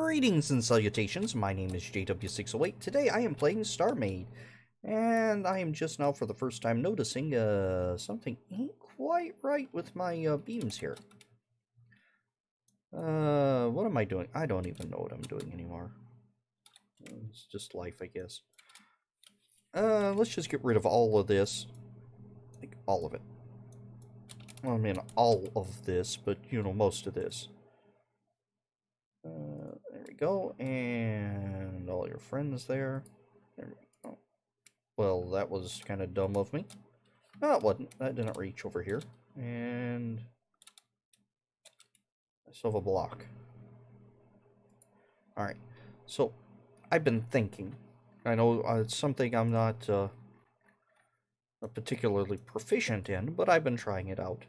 Greetings and salutations, my name is JW608. Today I am playing StarMade, and I am just now for the first time noticing something ain't quite right with my beams here. What am I doing? I don't even know what I'm doing anymore. It's just life, I guess. Let's just get rid of all of this. Like, all of it. Well, I mean, all of this, but, you know, most of this. There we go, and all your friends there. There we go. Well, that was kind of dumb of me. No, it wasn't. That didn't reach over here. And I still have a block. Alright, so I've been thinking. I know it's something I'm not particularly proficient in, but I've been trying it out.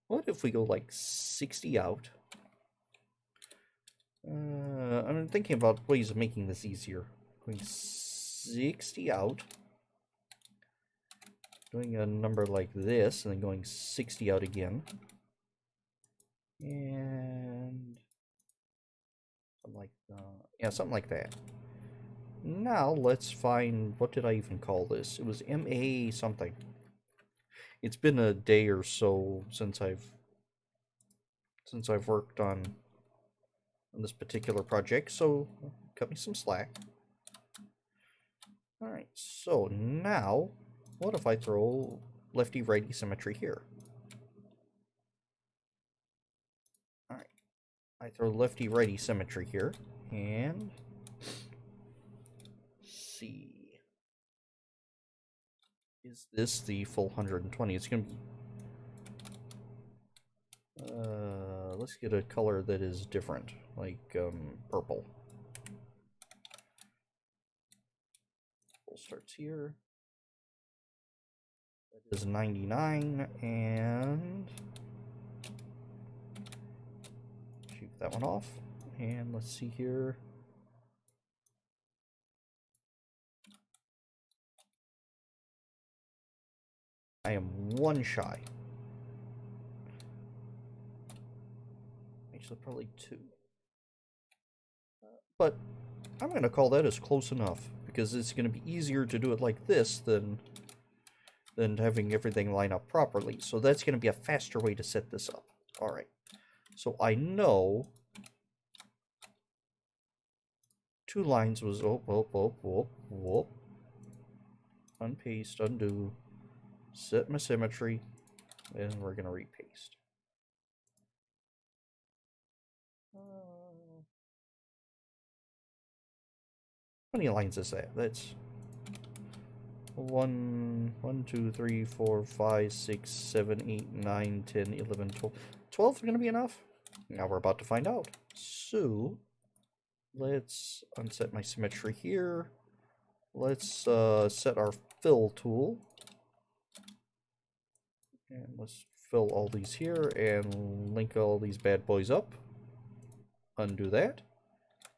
What if we go like 60 out? I'm thinking about ways of making this easier. Going 60 out. Doing a number like this, and then going 60 out again. And something like yeah, something like that. Now let's find, what did I even call this? It was MA something. It's been a day or so since I've worked on this particular project, so cut me some slack. Alright, so now, what if I throw lefty-righty symmetry here? Alright, I throw lefty-righty symmetry here, and see. Is this the full 120? It's gonna be... let's get a color that is different, like purple. Purple starts here. That is 99, and shoot that one off. And let's see here. I am one shy. Actually, probably two. But I'm going to call that as close enough, because it's going to be easier to do it like this than having everything line up properly. So that's going to be a faster way to set this up. Alright. So I know two lines was unpaste, undo, set my symmetry, and we're going to repaste. How many lines is that? That's 1, 2, 3, 4, 5, 6, 7, 8, 9, 10, 11, 12. 12 is going to be enough? Now we're about to find out. So, let's unset my symmetry here. Let's set our fill tool. And let's fill all these here and link all these bad boys up. Undo that.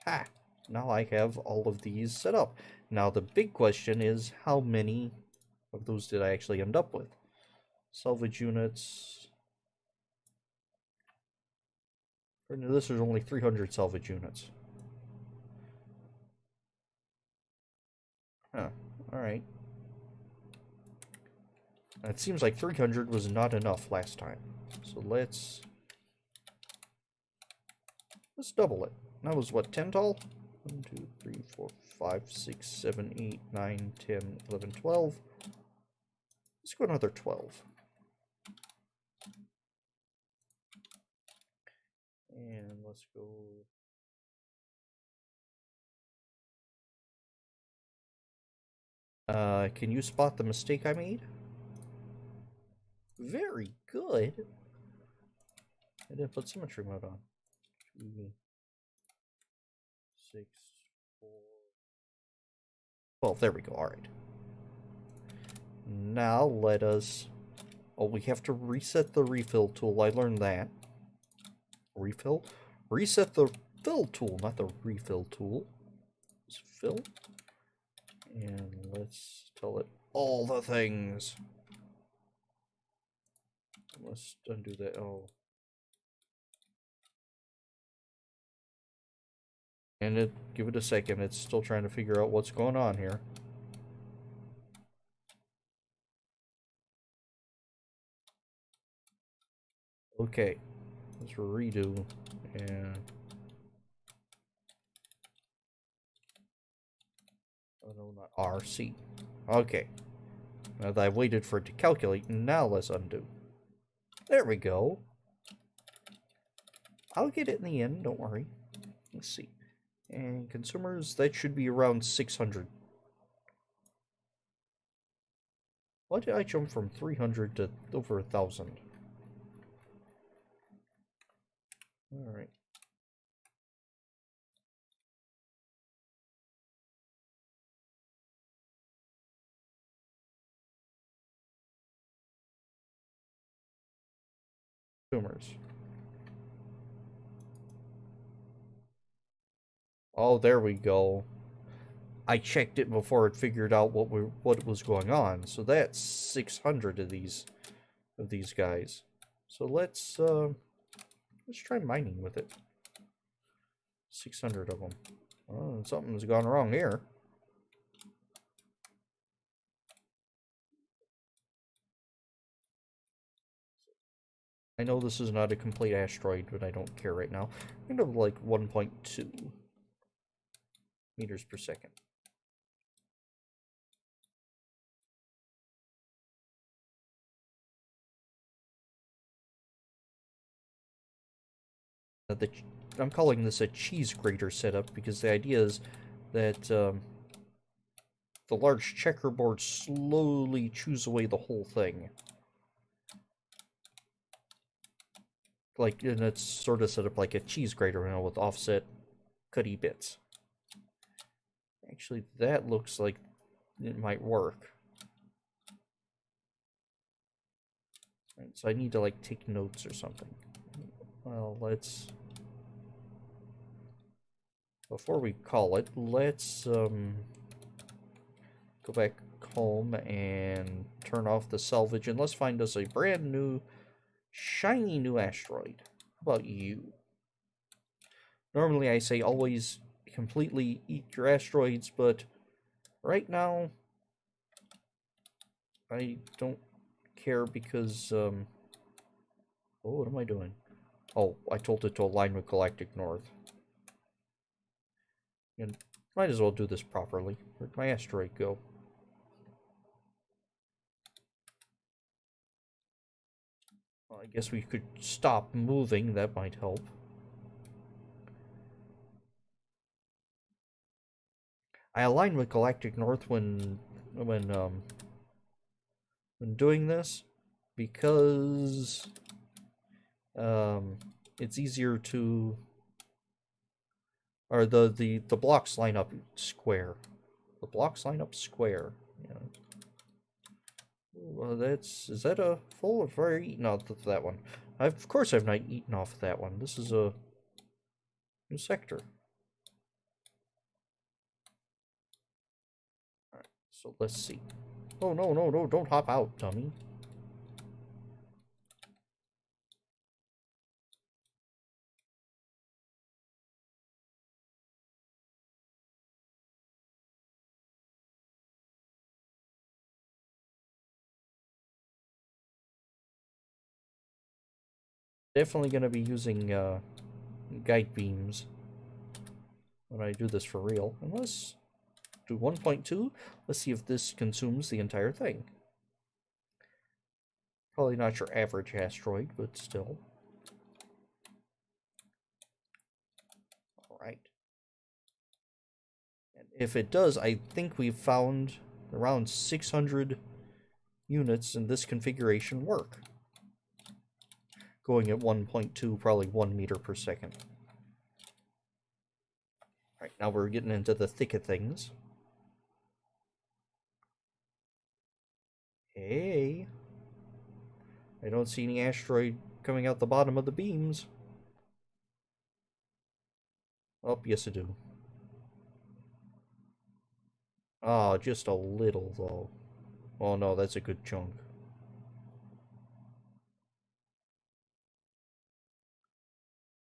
Ha! Now I have all of these set up. Now the big question is, how many of those did I actually end up with? Salvage units. According to this, there's only 300 salvage units. Huh, alright. It seems like 300 was not enough last time. So let's double it. That was what, 10 tall? 1, 2, 3, 4, 5, 6, 7, 8, 9, 10, 11, 12. Let's go another 12. And let's go... can you spot the mistake I made? Very good. I didn't put symmetry mode on. 2, 6, 4, 12. There we go. Alright. Now let us... Oh, we have to reset the refill tool. I learned that. Refill? Reset the fill tool, not the refill tool. Just fill. And let's tell it all the things. Let's undo that. Oh. And give it a second, it's still trying to figure out what's going on here. Okay, let's redo, and oh no, not RC. Okay, now that I waited for it to calculate, now let's undo. There we go. I'll get it in the end, don't worry. Let's see. And consumers, that should be around 600. Why did I jump from 300 to over 1,000? Alright. Consumers. Oh, there we go. I checked it before it figured out what was going on. So that's 600 of these guys. So let's try mining with it. 600 of them. Oh, something's gone wrong here. I know this is not a complete asteroid, but I don't care right now. I'm going to like 1.2 meters per second. I'm calling this a cheese grater setup because the idea is that the large checkerboard slowly chews away the whole thing. Like, and it's sort of set up like a cheese grater, you know, with offset cutty bits. Actually, that looks like it might work. Right, so I need to, like, take notes or something. Well, let's... Before we call it, let's go back home and turn off the salvage, and let's find us a brand new, shiny new asteroid. How about you? Normally I say always completely eat your asteroids, but right now I don't care because, oh, what am I doing? Oh, I told it to align with galactic north. And might as well do this properly. Where'd my asteroid go? Well, I guess we could stop moving, that might help. I align with galactic north when doing this because it's easier to, or the blocks line up square. The blocks line up square. Yeah. Well, is that a full? I've already eaten off of that one. Of course I've not eaten off of that one. This is a new sector. Alright, so let's see. Oh, no, no, no, don't hop out, dummy. Definitely going to be using guide beams when I do this for real. And let's do 1.2. Let's see if this consumes the entire thing. Probably not your average asteroid, but still. Alright. And if it does, I think we've found around 600 units in this configuration work. Going at 1.2, probably 1 meter per second. Alright, now we're getting into the thick of things. Hey. I don't see any asteroid coming out the bottom of the beams. Oh, yes I do. Oh, just a little, though. Oh no, that's a good chunk.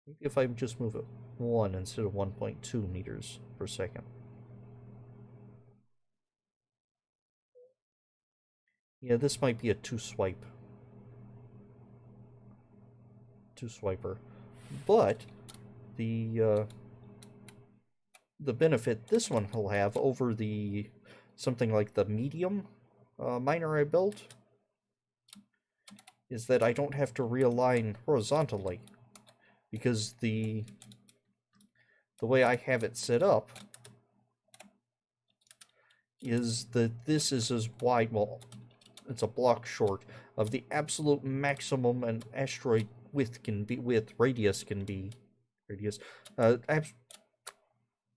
Maybe if I just move it 1 instead of 1.2 meters per second. Yeah, this might be a two-swiper. But the benefit this one will have over the something like the medium miner I built is that I don't have to realign horizontally, because the way I have it set up is that this is as wide, well, it's a block short of the absolute maximum an asteroid radius can be.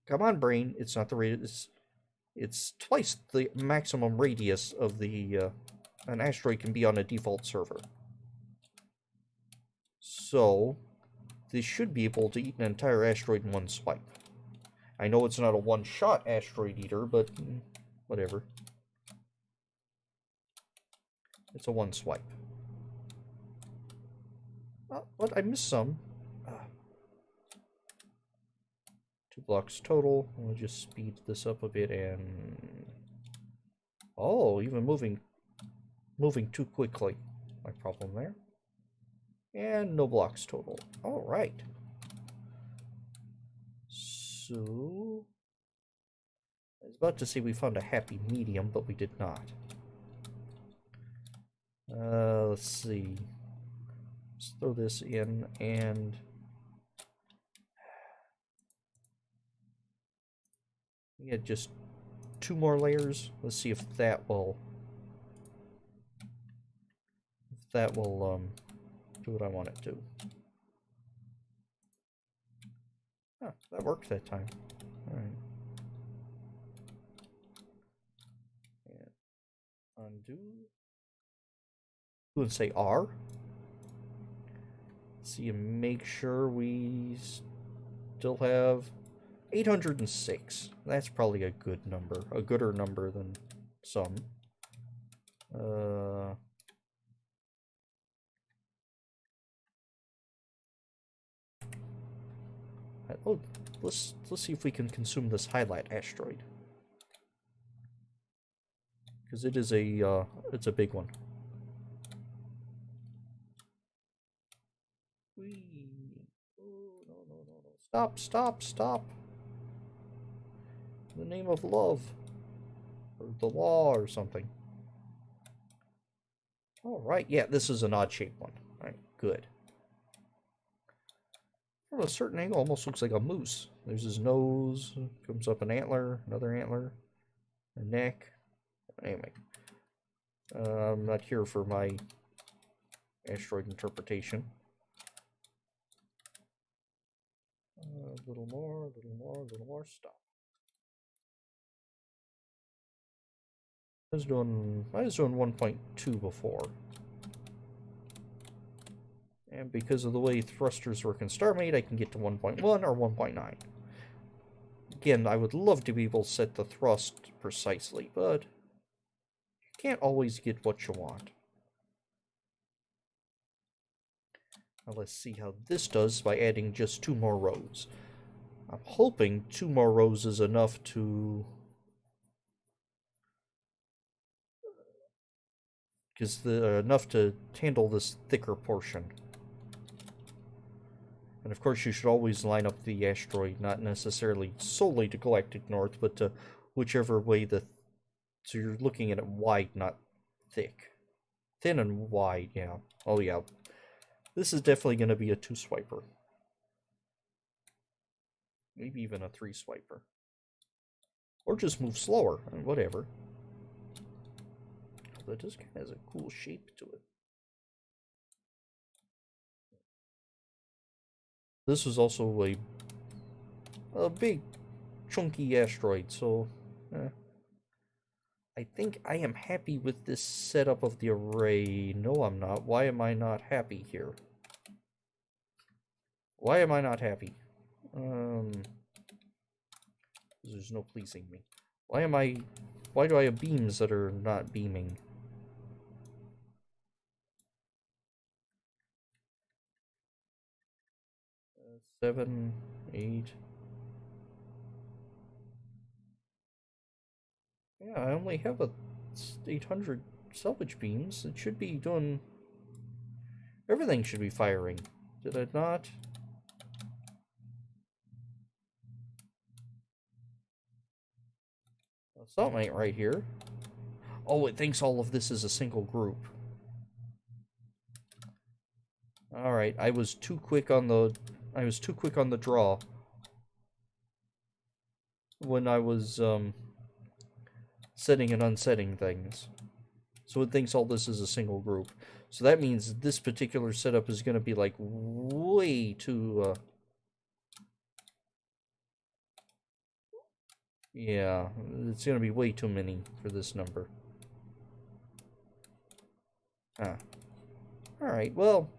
Come on, brain, it's not the radius. It's twice the maximum radius of the an asteroid can be on a default server. So they should be able to eat an entire asteroid in one swipe. I know it's not a one-shot asteroid eater, but whatever. It's a one swipe. Oh, what? I missed some. 2 blocks total. We'll just speed this up a bit and... Oh, even moving too quickly. My problem there. And no blocks total. Alright. So... I was about to say we found a happy medium, but we did not. Let's see. Let's throw this in and... Yeah, just 2 more layers. Let's see if that will... do what I want it to. Huh, that worked that time. Alright. Undo. And say R. See and make sure we still have 806. That's probably a good number. A gooder number than some. Oh, let's see if we can consume this highlight asteroid. Because it is it's a big one. Whee. Oh, no. Stop. In the name of love. Or the law or something. Alright, yeah, this is an odd-shaped one. Alright, good. From a certain angle, almost looks like a moose. There's his nose, comes up an antler, another antler, a neck. Anyway, I'm not here for my asteroid interpretation. A little more, stop. I was doing 1.2 before. And because of the way thrusters work in StarMade, I can get to 1.1 or 1.9. Again, I would love to be able to set the thrust precisely, but you can't always get what you want. Now let's see how this does by adding just 2 more rows. I'm hoping 2 more rows is enough to... enough to handle this thicker portion. And of course you should always line up the asteroid, not necessarily solely to galactic north, but to whichever way so you're looking at it wide, not thick. Thin and wide, yeah. Oh yeah. This is definitely going to be a 2-swiper. Maybe even a 3-swiper. Or just move slower, whatever. That just kind of has a cool shape to it. This is also a big, chunky asteroid, so I think I am happy with this setup of the array. No, I'm not. Why am I not happy here? Why am I not happy? There's no pleasing me. Why do I have beams that are not beaming? Seven, 8. Yeah, I only have a 800 salvage beams. It should be doing... Everything should be firing. Did it not? Something ain't right here. Oh, it thinks all of this is a single group. Alright, I was too quick on the draw when I was setting and unsetting things. So it thinks all this is a single group. So that means this particular setup is going to be like way too yeah, it's going to be way too many for this number. Ah. Alright, well,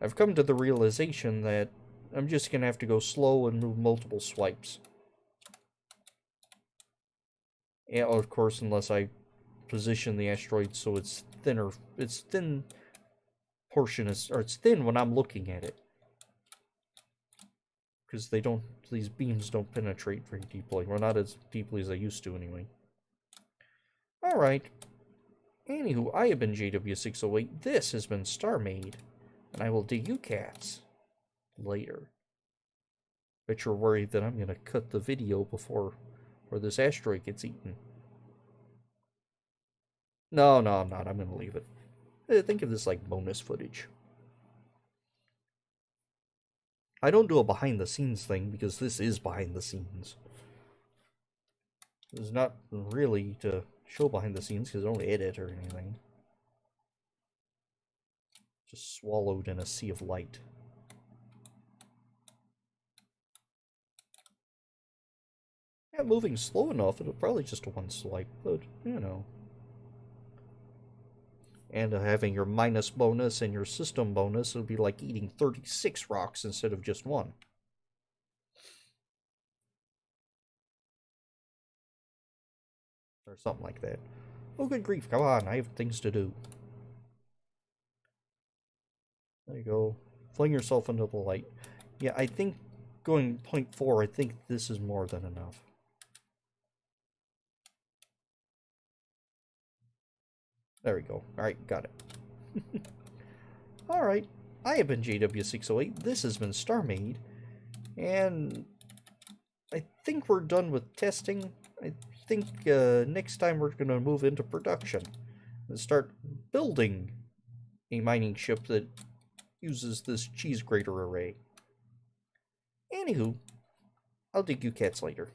I've come to the realization that I'm just going to have to go slow and move multiple swipes. Yeah, of course, unless I position the asteroid so it's thinner. It's thin portion is, or it's thin when I'm looking at it. Because these beams don't penetrate very deeply. Well, not as deeply as they used to anyway. Alright. Anywho, I have been JW608. This has been StarMade. And I will dig you cats later. Bet you're worried that I'm going to cut the video before this asteroid gets eaten. No, I'm not. I'm going to leave it. Think of this like bonus footage. I don't do a behind-the-scenes thing because this is behind-the-scenes. It's not really to show behind-the-scenes because I don't edit or anything. Just swallowed in a sea of light. Yeah, moving slow enough, it'll probably just one swipe, but, you know. And having your minus bonus and your system bonus, it'll be like eating 36 rocks instead of just one. Or something like that. Oh, good grief, come on, I have things to do. There you go. Fling yourself into the light. Yeah, I think going 0.4, I think this is more than enough. There we go. Alright, got it. Alright, I have been JW608. This has been StarMade. And I think we're done with testing. I think next time we're going to move into production and start building a mining ship that uses this cheese grater array. Anywho, I'll dig you cats later.